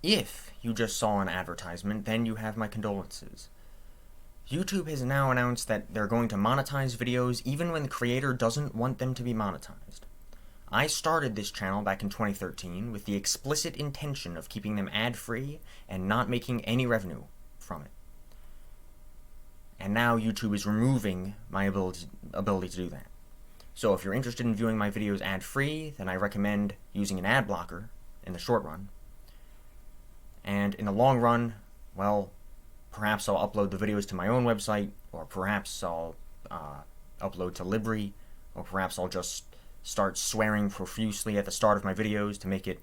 If you just saw an advertisement, then you have my condolences. YouTube has now announced that they're going to monetize videos even when the creator doesn't want them to be monetized. I started this channel back in 2013 with the explicit intention of keeping them ad-free and not making any revenue from it. And now YouTube is removing my ability to do that. So if you're interested in viewing my videos ad-free, then I recommend using an ad blocker in the short run. And in the long run, well, perhaps I'll upload the videos to my own website, or perhaps I'll upload to Libri, or perhaps I'll just start swearing profusely at the start of my videos to make it,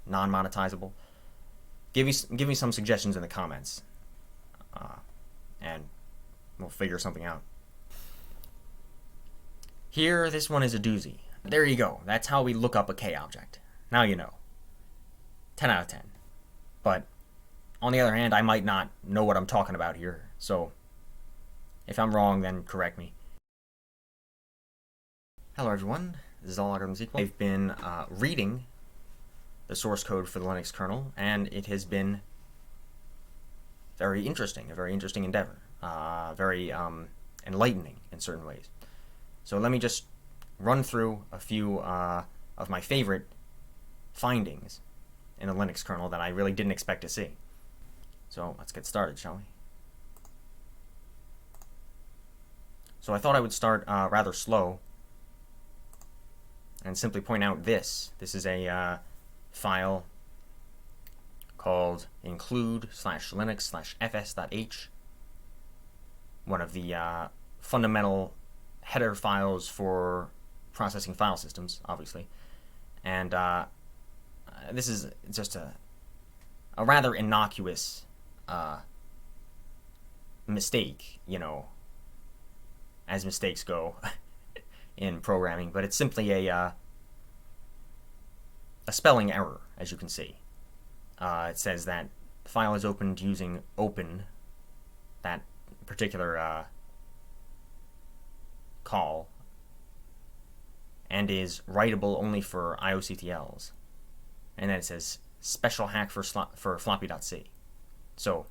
non-monetizable. Give me some suggestions in the comments, and we'll figure something out. Here, this one is a doozy. There you go. That's how we look up a K object. Now you know. 10 out of 10. But on the other hand, I might not know what I'm talking about here, so if I'm wrong, then correct me. Hello everyone, this is All Algorithms Equal. I've been reading the source code for the Linux kernel, and it has been very interesting, a very interesting endeavor, very enlightening in certain ways. So let me just run through a few of my favorite findings in the Linux kernel that I really didn't expect to see. So let's get started, shall we? So I thought I would start rather slow and simply point out this. This is a file called include/linux/fs.h, one of the fundamental header files for processing file systems, obviously. And this is just a rather innocuous mistake, as mistakes go in programming, but it's simply a spelling error, as you can see. It says that the file is opened using open, that particular call, and is writable only for IOCTLs. And then it says special hack for floppy.c. So,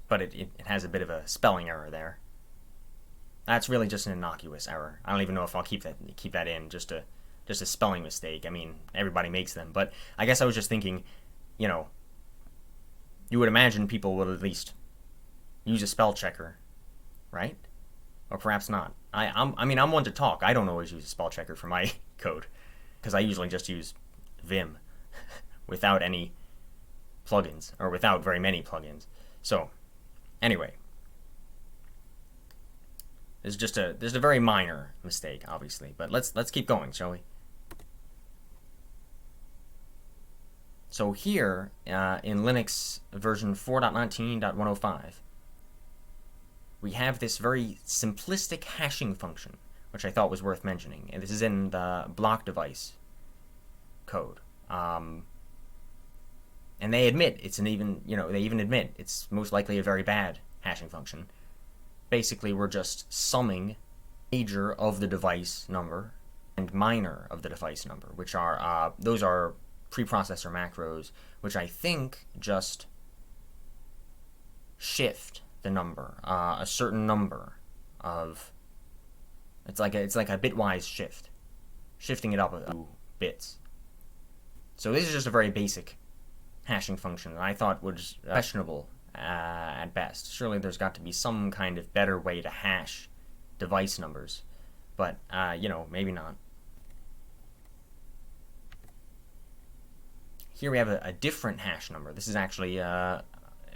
but it has a bit of a spelling error there. That's really just an innocuous error. I don't even know if I'll keep that in, just a spelling mistake. I mean, everybody makes them, but I guess I was just thinking, you would imagine people would at least use a spell checker, right? Or perhaps not. I'm one to talk. I don't always use a spell checker for my code, because I usually just use Vim without any plugins, or without very many plugins. So, anyway, this is just a very minor mistake, obviously, but let's keep going, shall we? So here in Linux version 4.19.105, we have this very simplistic hashing function, which I thought was worth mentioning, and this is in the block device code. And they admit they even admit it's most likely a very bad hashing function. Basically, we're just summing major of the device number and minor of the device number, which are those are preprocessor macros, which I think just shift the number, a certain number of. It's like a bitwise shift, shifting it up a few bits. So this is just a very basic hashing function that I thought was questionable at best. Surely there's got to be some kind of better way to hash device numbers, but maybe not. Here we have a different hash number. This is actually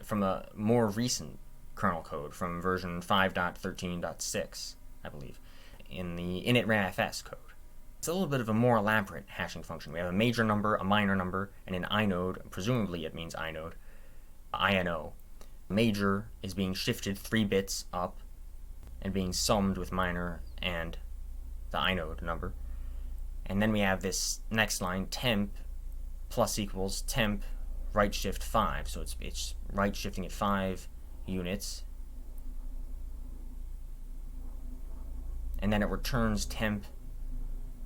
from a more recent kernel code, from version 5.13.6, I believe, in the initramfs code. It's a little bit of a more elaborate hashing function. We have a major number, a minor number, and an inode. Presumably it means inode. INO. Major is being shifted 3 bits up and being summed with minor and the inode number. And then we have this next line, temp plus equals temp right shift 5. So it's right shifting at 5 units. And then it returns temp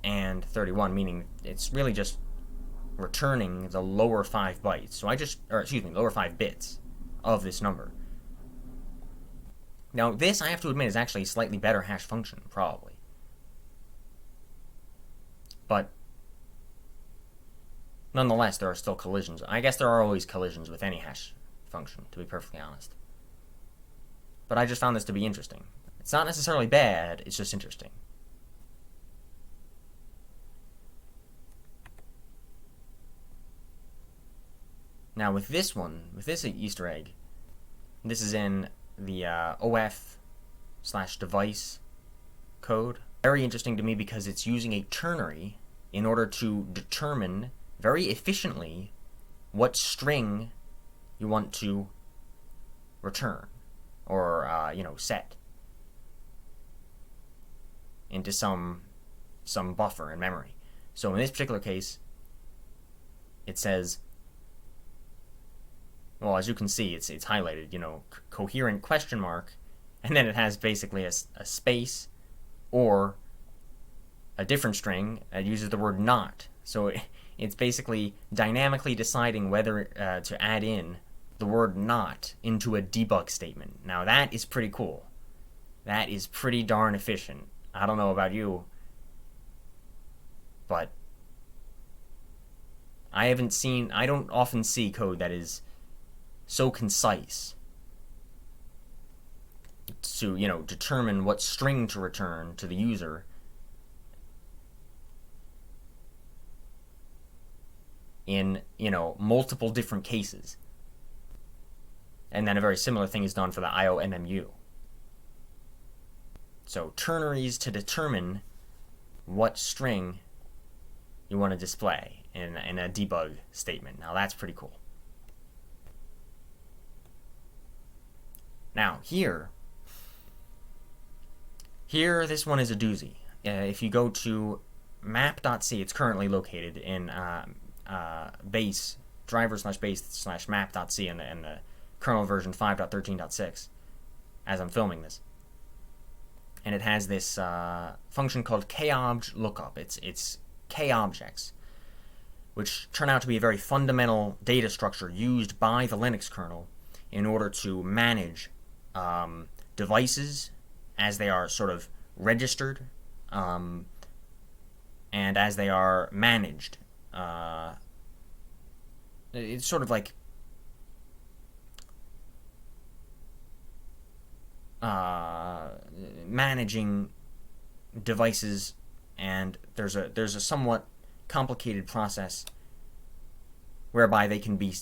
and 31, meaning it's really just returning the lower 5 bytes. So lower 5 bits of this number. Now, this, I have to admit, is actually a slightly better hash function, probably. But nonetheless, there are still collisions. I guess there are always collisions with any hash function, to be perfectly honest. But I just found this to be interesting. It's not necessarily bad, it's just interesting. Now with this Easter egg, this is in the OF/device code. Very interesting to me because it's using a ternary in order to determine very efficiently what string you want to return or set into some buffer in memory. So in this particular case, it says, well, as you can see, it's highlighted, coherent question mark, and then it has basically a space or a different string that uses the word not. So it's basically dynamically deciding whether to add in the word not into a debug statement. Now that is pretty cool. That is pretty darn efficient. I don't know about you, but I don't often see code that is so concise to, determine what string to return to the user in, multiple different cases. And then a very similar thing is done for the IOMMU. So ternaries to determine what string you want to display in a debug statement. Now that's pretty cool. Now here, this one is a doozy. If you go to map.c, it's currently located in base, driver/base/map.c in the kernel version 5.13.6 as I'm filming this. And it has this function called kobj lookup. It's k-objects, which turn out to be a very fundamental data structure used by the Linux kernel in order to manage devices as they are sort of registered and as they are managed. It's sort of like managing devices, and there's a somewhat complicated process whereby they can be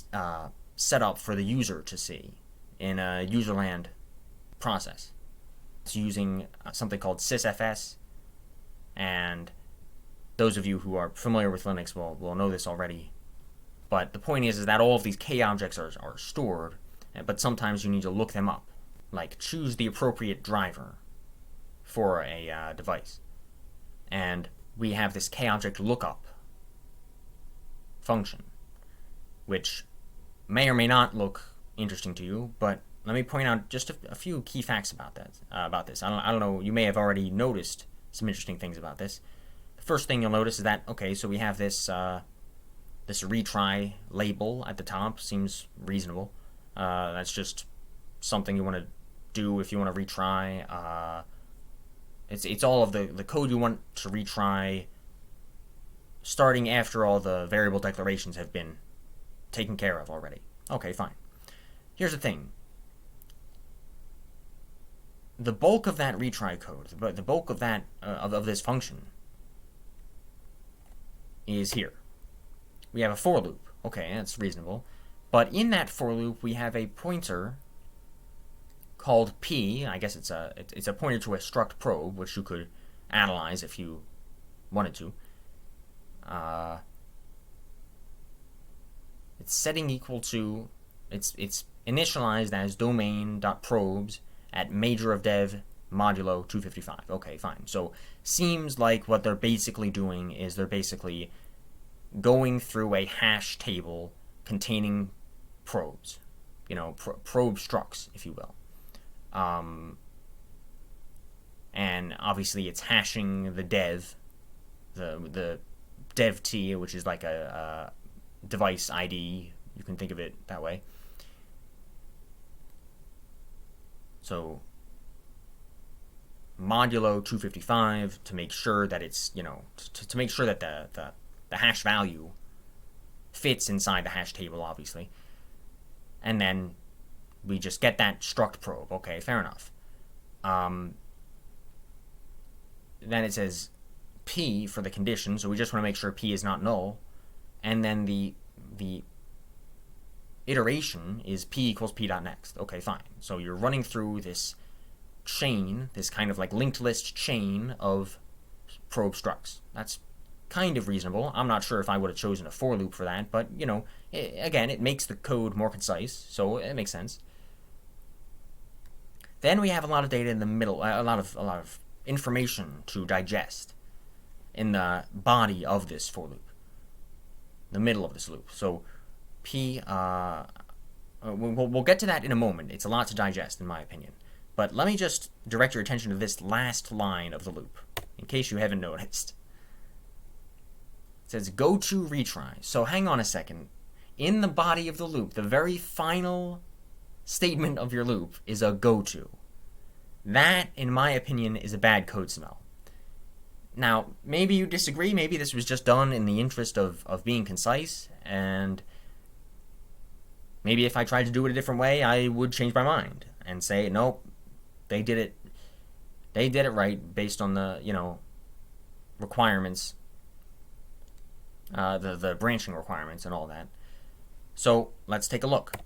set up for the user to see in a userland process. It's using something called sysfs, and those of you who are familiar with Linux will know this already. But the point is that all of these k-objects are stored, but sometimes you need to look them up. Like, choose the appropriate driver for a device. And we have this k-object lookup function, which may or may not look interesting to you, but let me point out just a few key facts about this. I don't know, you may have already noticed some interesting things about this. The first thing you'll notice is that, okay, so we have this this retry label at the top. Seems reasonable. That's just something you want to do if you want to retry. It's all of the code you want to retry, starting after all the variable declarations have been taken care of already. Okay, fine. Here's the thing. The bulk of that retry code, the bulk of that of this function, is here. We have a for loop. Okay, that's reasonable. But in that for loop, we have a pointer called p. I guess it's a pointer to a struct probe, which you could analyze if you wanted to. It's setting equal to, it's initialized as domain.probes at major of dev modulo 255. Okay, fine. So seems like what they're basically doing is they're basically going through a hash table containing probes, probe structs, if you will. And obviously it's hashing the dev, the dev t, which is like a device ID. You can think of it that way. So modulo 255 to make sure that it's, to make sure that the hash value fits inside the hash table, obviously. And then we just get that struct probe. Okay, fair enough. Then it says P for the condition, so we just want to make sure P is not null. And then the iteration is P equals P.next. Okay, fine. So you're running through this chain, this kind of like linked list chain of probe structs. That's kind of reasonable. I'm not sure if I would have chosen a for loop for that, but again, it makes the code more concise, so it makes sense. Then we have a lot of data in the middle, a lot of information to digest in the body of this for loop, the middle of this loop. So P, we'll get to that in a moment. It's a lot to digest, in my opinion. But let me just direct your attention to this last line of the loop, in case you haven't noticed. It says go to retry. So hang on a second. In the body of the loop, the very final statement of your loop is a go to. That, in my opinion, is a bad code smell. Now, maybe you disagree. Maybe this was just done in the interest of being concise, and maybe if I tried to do it a different way, I would change my mind and say, nope, they did it right based on the, requirements, the branching requirements and all that. So let's take a look.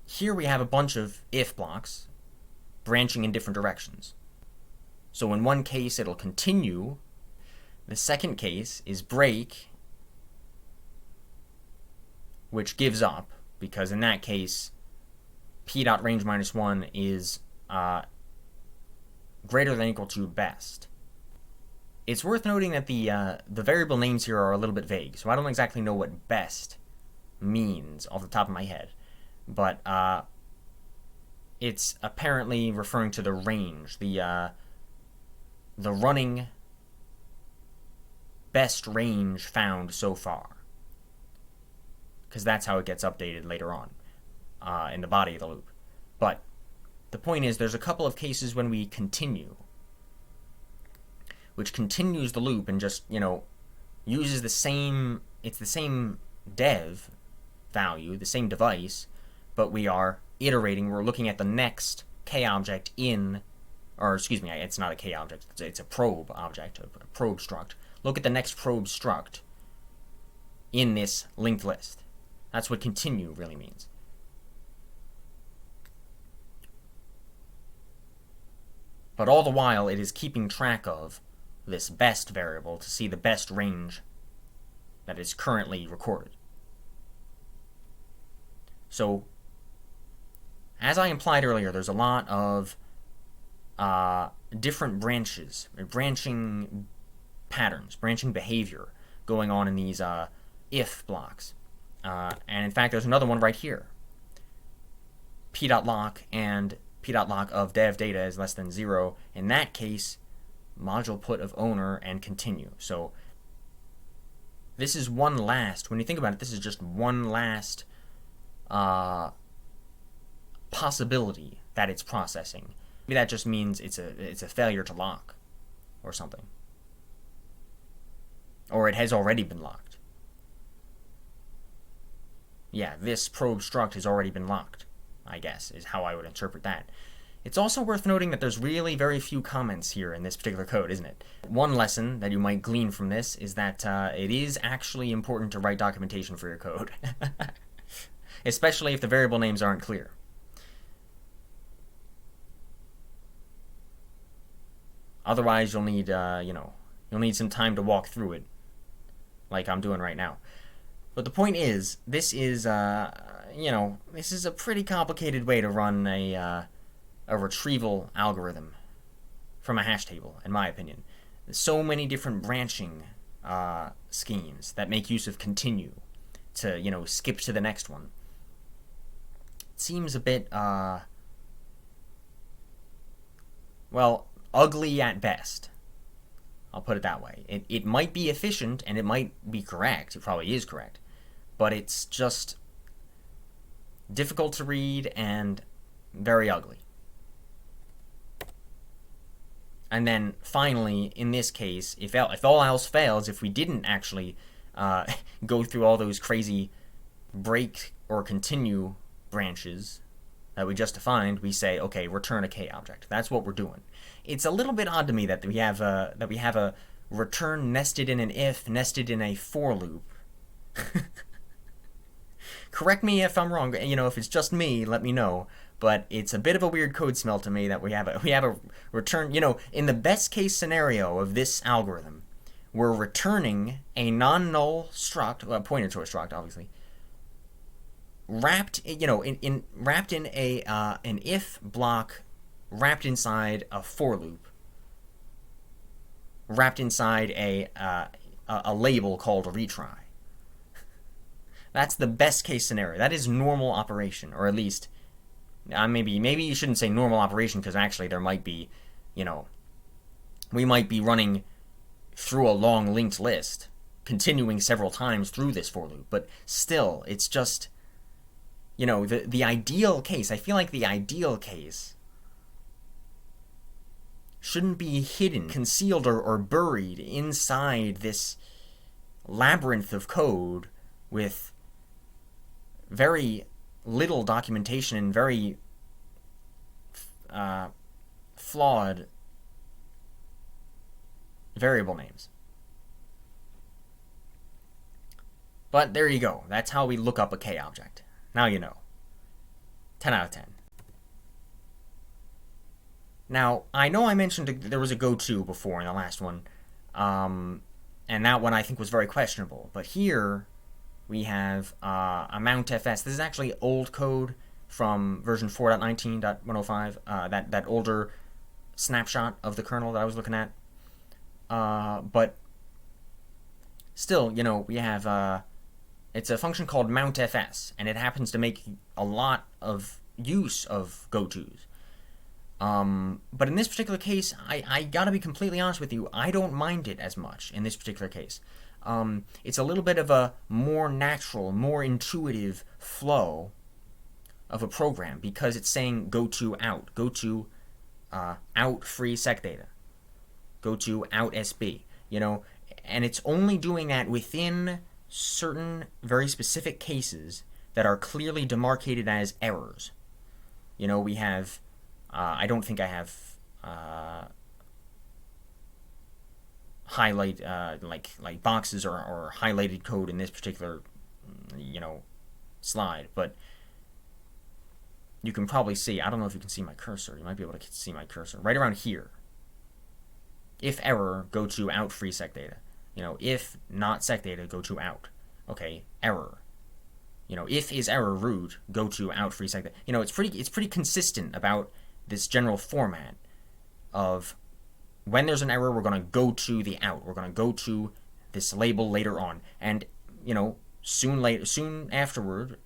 Here we have a bunch of if blocks branching in different directions. So in one case it'll continue. The second case is break, which gives up, because in that case p.range -1 is greater than or equal to best. It's worth noting that the variable names here are a little bit vague, so I don't exactly know what best means off the top of my head, but it's apparently referring to the range, the running best range found so far, because that's how it gets updated later on in the body of the loop. But the point is, there's a couple of cases when we continue, which continues the loop and just, uses the same dev value, the same device, but we are iterating, we're looking at the next k object in, or excuse me, it's not a k object, it's a probe object, a probe struct. Look at the next probe struct in this linked list. That's what continue really means. But all the while, it is keeping track of this best variable to see the best range that is currently recorded. So, as I implied earlier, there's a lot of different branching patterns, branching behavior going on in these if blocks. And in fact, there's another one right here. P.lock and P.lock of dev data is less than 0. In that case, module put of owner and continue. So this is one last, when you think about it, this is just one last possibility that it's processing. Maybe that just means it's a failure to lock or something. Or it has already been locked. Yeah, this probe struct has already been locked, I guess, is how I would interpret that. It's also worth noting that there's really very few comments here in this particular code, isn't it? One lesson that you might glean from this is that it is actually important to write documentation for your code. Especially if the variable names aren't clear. Otherwise, you'll need, you'll need some time to walk through it, like I'm doing right now. But the point is, this is, this is a pretty complicated way to run a retrieval algorithm from a hash table, in my opinion. There's so many different branching schemes that make use of continue to, skip to the next one. It seems a bit, well, ugly at best. I'll put it that way. It might be efficient, and it might be correct. It probably is correct. but it's just difficult to read and very ugly. And then finally, in this case, if all else fails, if we didn't actually go through all those crazy break or continue branches that we just defined, we say, okay, return a K object. That's what we're doing. It's a little bit odd to me that we have a return nested in an if, nested in a for loop. Correct me if I'm wrong. If it's just me, let me know. But it's a bit of a weird code smell to me that we have a return. In the best case scenario of this algorithm, we're returning a non-null struct, pointer to a struct, obviously, wrapped wrapped in an if block, wrapped inside a for loop, wrapped inside a label called a retry. That's the best case scenario. That is normal operation, or at least, maybe you shouldn't say normal operation, because actually there might be, we might be running through a long linked list, continuing several times through this for loop, but still, it's just, the ideal case, I feel like the ideal case shouldn't be hidden, concealed, or buried inside this labyrinth of code with very little documentation and very flawed variable names. But there you go. That's how we look up a K object. Now you know. 10 out of 10. Now, I know I mentioned there was a goto before in the last one, and that one I think was very questionable. But here we have a mountfs. This is actually old code from version 4.19.105, that older snapshot of the kernel that I was looking at. But still, we have it's a function called mountfs, and it happens to make a lot of use of gotos. But in this particular case, I gotta be completely honest with you, I don't mind it as much in this particular case. It's a little bit of a more natural, more intuitive flow of a program, because it's saying go to out out free sec data, go to out SB, and it's only doing that within certain very specific cases that are clearly demarcated as errors. We have, I don't think I have highlight like boxes or highlighted code in this particular slide, but you can probably see, I don't know if you can see my cursor, you might be able to see my cursor right around here. If error, go to out free sec data. If not sec data, go to out. Okay, error. If is error root, go to out free sec data. It's pretty consistent about this general format of when there's an error, we're going to go to the out. We're going to go to this label later on, and soon afterward,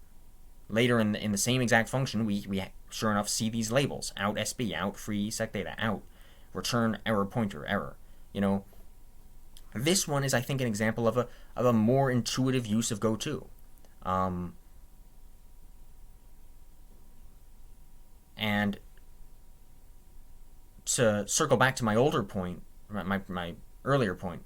later in the same exact function, we sure enough see these labels: out SB, out free sec data, out return error pointer error. This one is, I think, an example of a more intuitive use of goto. And to circle back to my older point, my earlier point,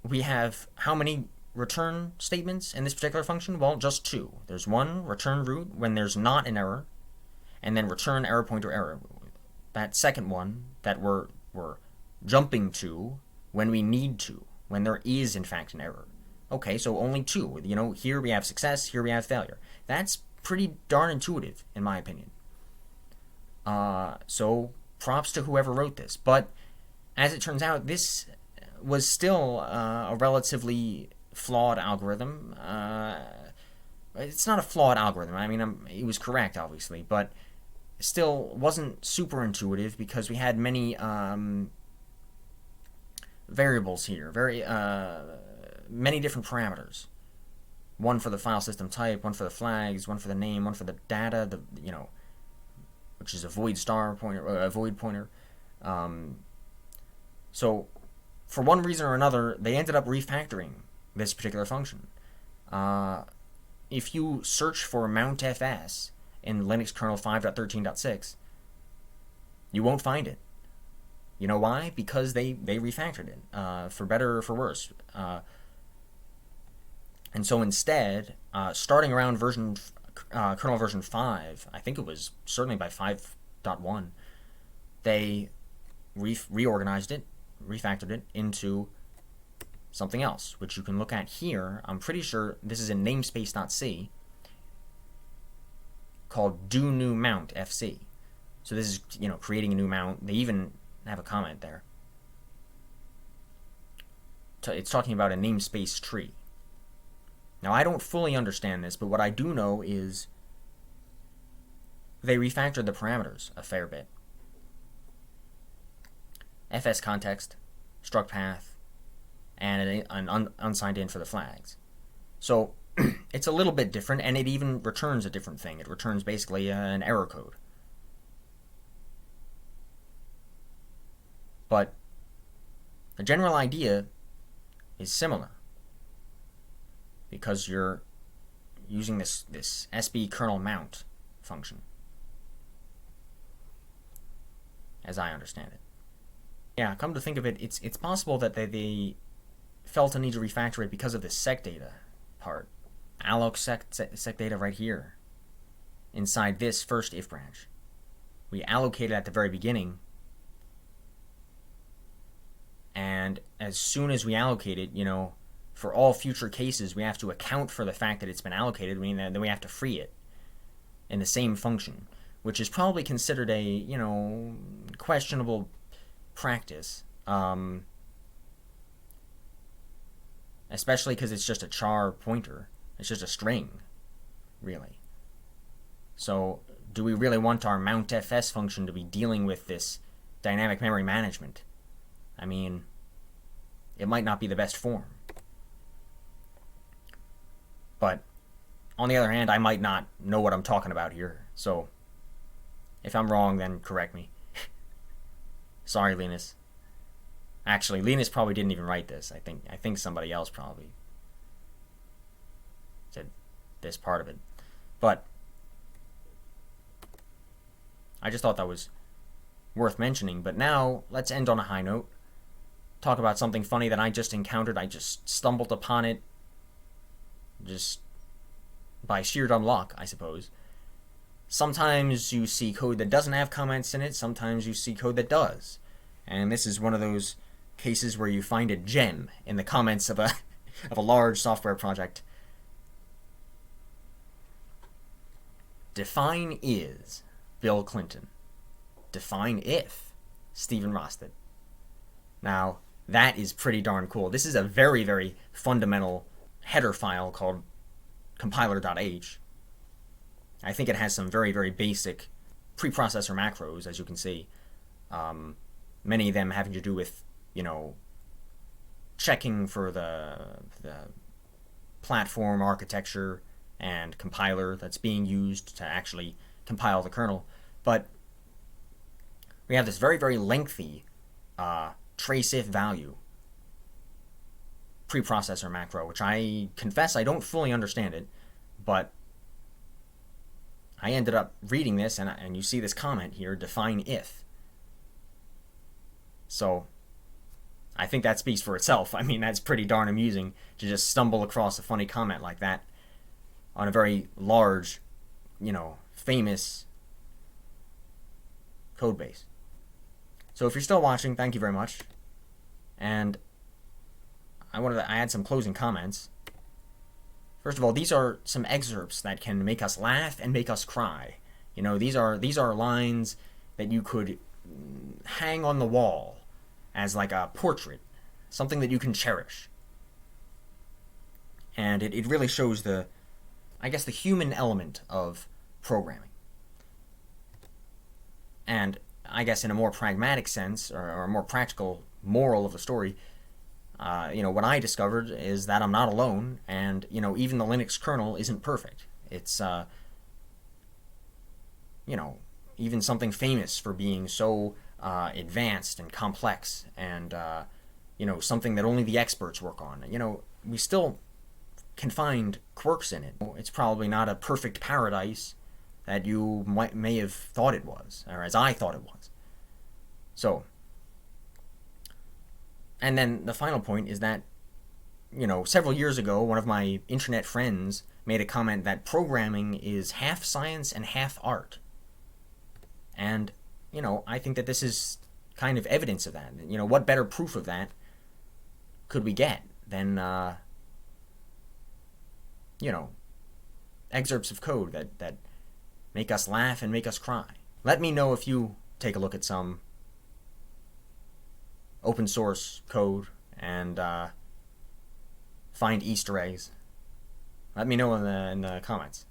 we have how many return statements in this particular function? Well, just two. There's one, return root, when there's not an error, and then return error pointer error. That second one that we're jumping to when we need to, when there is in fact an error. Okay, so only two. Here we have success, here we have failure. That's pretty darn intuitive, in my opinion. So props to whoever wrote this. But as it turns out, this was still a relatively flawed algorithm. It's not a flawed algorithm. I mean, it was correct, obviously, but still wasn't super intuitive because we had many variables here, many different parameters. One for the file system type, one for the flags, one for the name, one for the data, which is a void star pointer, a void pointer. So for one reason or another, they ended up refactoring this particular function. if you search for Mount FS in Linux kernel 5.13.6, you won't find it. You know why? Because they refactored it, for better or for worse. And so instead, starting around kernel version 5, I think it was certainly by 5.1, they reorganized it, refactored it into something else, which you can look at here. I'm pretty sure this is in namespace.c, called do new mount fc. So this is, creating a new mount. They even have a comment there. It's talking about a namespace tree. Now, I don't fully understand this, but what I do know is they refactored the parameters a fair bit. FS context, struct path, and an unsigned in for the flags. So it's a little bit different, and it even returns a different thing. It returns basically an error code. But the general idea is similar, because you're using this SB kernel mount function, as I understand it. Yeah, come to think of it, it's possible that they felt a need to refactor it because of this sec data part. Alloc sec data right here, inside this first if branch. We allocated at the very beginning, and as soon as we allocate it, for all future cases, we have to account for the fact that it's been allocated. Then we have to free it in the same function, which is probably considered a, questionable practice, especially because it's just a char pointer. It's just a string, really. So do we really want our mountFS function to be dealing with this dynamic memory management? I mean, it might not be the best form. But on the other hand, I might not know what I'm talking about here. So if I'm wrong, then correct me. Sorry, Linus. Actually, Linus probably didn't even write this. I think somebody else probably said this part of it. But I just thought that was worth mentioning. But now, let's end on a high note. Talk about something funny that I just encountered. I just stumbled upon it just by sheer dumb luck, I suppose. Sometimes you see code that doesn't have comments in it. Sometimes you see code that does. And this is one of those cases where you find a gem in the comments of a large software project. Define is Bill Clinton. Define if Stephen Rosted. Now, that is pretty darn cool. This is a very, very fundamental header file called compiler.h. I think it has some very, very basic preprocessor macros, as you can see. Many of them having to do with, checking for the platform architecture and compiler that's being used to actually compile the kernel. But we have this very, very lengthy trace if value preprocessor macro, which I confess I don't fully understand it, but I ended up reading this, and you see this comment here, define if. So I think that speaks for itself. I mean, that's pretty darn amusing to just stumble across a funny comment like that on a very large, famous code base. So if you're still watching, thank you very much. And I had some closing comments. First of all, these are some excerpts that can make us laugh and make us cry. These are lines that you could hang on the wall as like a portrait, something that you can cherish. And it really shows the human element of programming. And I guess in a more pragmatic sense, or a more practical moral of the story, what I discovered is that I'm not alone, and, even the Linux kernel isn't perfect. It's, even something famous for being so advanced and complex, and, something that only the experts work on. We still can find quirks in it. It's probably not a perfect paradise that you may have thought it was, or as I thought it was. So, and then the final point is that, several years ago, one of my internet friends made a comment that programming is half science and half art. And, I think that this is kind of evidence of that. What better proof of that could we get than, excerpts of code that make us laugh and make us cry. Let me know if you take a look at some open source code and find Easter eggs. Let me know in the comments.